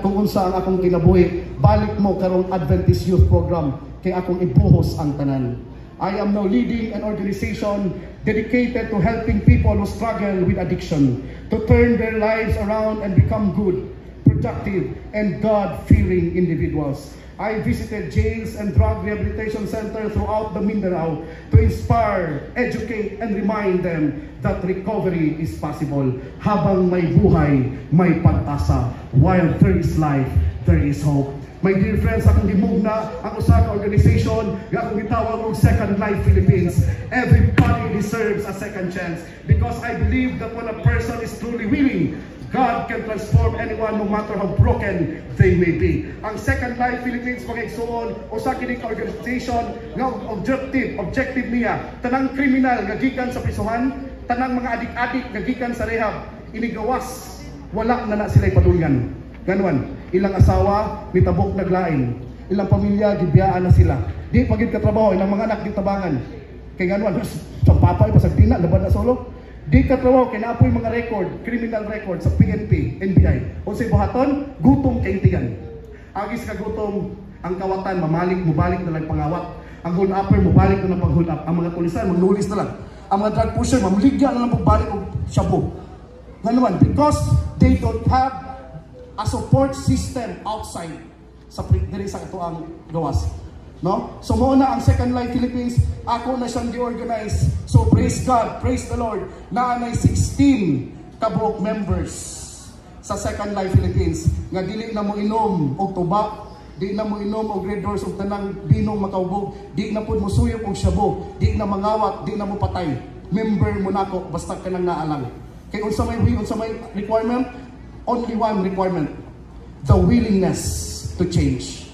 kung unsa ang akong kinabuhi, balik mo karong Adventist Youth Program kay akong ibuhos ang tanan. I am now leading an organization dedicated to helping people who struggle with addiction to turn their lives around and become good, productive, and God-fearing individuals. I visited jails and drug rehabilitation centers throughout the Mindanao to inspire, educate, and remind them that recovery is possible. Habang may buhay, may pag-asa. While there is life, there is hope. My dear friends, akong gimugna ang usa ka organization nga akong gitawag og Second Life Philippines. Everybody deserves a second chance because I believe that when a person is truly willing, God can transform anyone no matter how broken they may be. Ang Second Life Philippines pag-igsuon usa kini ka organization nga objective niya tanang kriminal nga gikan sa prisuhan, tanang mga adik-adik nga gikan sa rehab, inigawas, wala na sila ipadulngan. Ganuan, ilang asawa nitabok naglain, ilang pamilya gibiyaan na sila. Di pagid ka trabaho, ilang mga anak gitabangan. Kay ganuan, sa papay pasag tina laban na solo. Di ka trabaho kay naapoy mga record, criminal record sa PNP, NBI. Unsay buhaton? Gutom kay tigan. Agis ka gutom, ang kawatan mubalik na lang pangawat. Ang hold upper mubalik na lang pang-hold up. Ang mga tulisan magnulis na lang. Ang mga drug pusher mamligya na lang pagbalik og shabu. Ganuan, because they don't have a support system outside sa diri sa katuang gawas. No? So mo na ang Second Life Philippines, ako na siyang gi-organize. So praise God, praise the Lord. Naanay 16 kabuok members sa Second Life Philippines nga dili na mo inom og tuba, di na mo inom og Red Doors og tanang binong makaubog, di na pud mo suyop og shabu, di na mangawat, di na mo patay. Member mo nako basta kanang naalang. Kay unsa may requirement? Only one requirement, the willingness to change.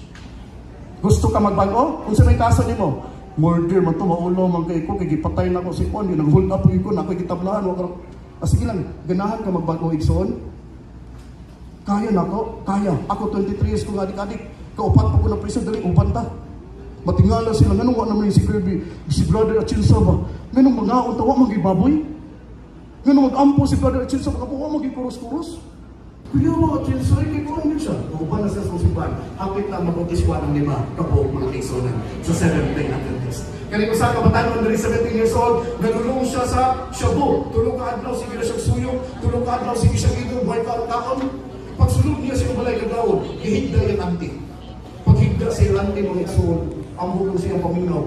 Gusto ka magbago? Kung sa may kaso nimo, murder man to, maulo man kay ko, kay gipatay na ko si Kon, nag-hold up ko na, ako'y gitablahan, sige lang, ganahan ka magbago igsoon? Kaya na ko, kaya. Ako 23 years kong adik-adik, kaupat pa ko na prison, dali, upan ta. Matingala sila, ganun wa naman yung si Kirby, si Brother Achinsa ba? Ganun mga untawa, magibaboy? Ganun mag-ampo si Brother Achinsa, makapuwa, magikurus-kurus? Kuya mo, Chinsoy, kay ko ano siya? Uban na sa susipan, hapit na mag-autiswan ng 5 kapo mga kaisonan sa 7th-day Adventist. Kaya ko sa kabataan ng 17 years old, nagulong siya sa Shabu. Tulong ka adlaw, sige na siyang suyok. Tulong ka adlaw, sige siyang ito, buhay ka ang taon. Pagsulog niya siyang balay ng gawon, ihigda yung anti. Paghigda sa yung anti, mga isoon, ang bulong siyang paminaw.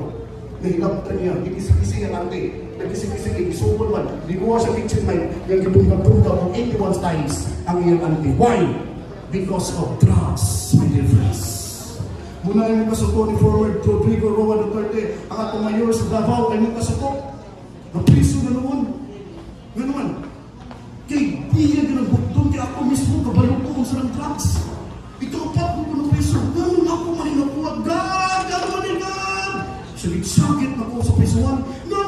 Nahilaptan niya, ikisi-kisi yung anti. Nagkisig-kisig, isupon man. Liguwa sa kitchen light, yung gibunga-bunga ng 81 times ang iyang anti. Why? Because of drugs, my dear friends. Muna yung kasuko ni former Rodrigo Roa Duterte, ang atong mayor sa Davao, ay yung kasuko. Napriso na noon. Nga naman, kay diyan ka ng bukton, kaya ako mismo, kabalo ko kung saan drugs. Ikaw pa kung kung napriso, ganun ako mahinakuha. God! God! God! Sakit na ko sa prisuan. No!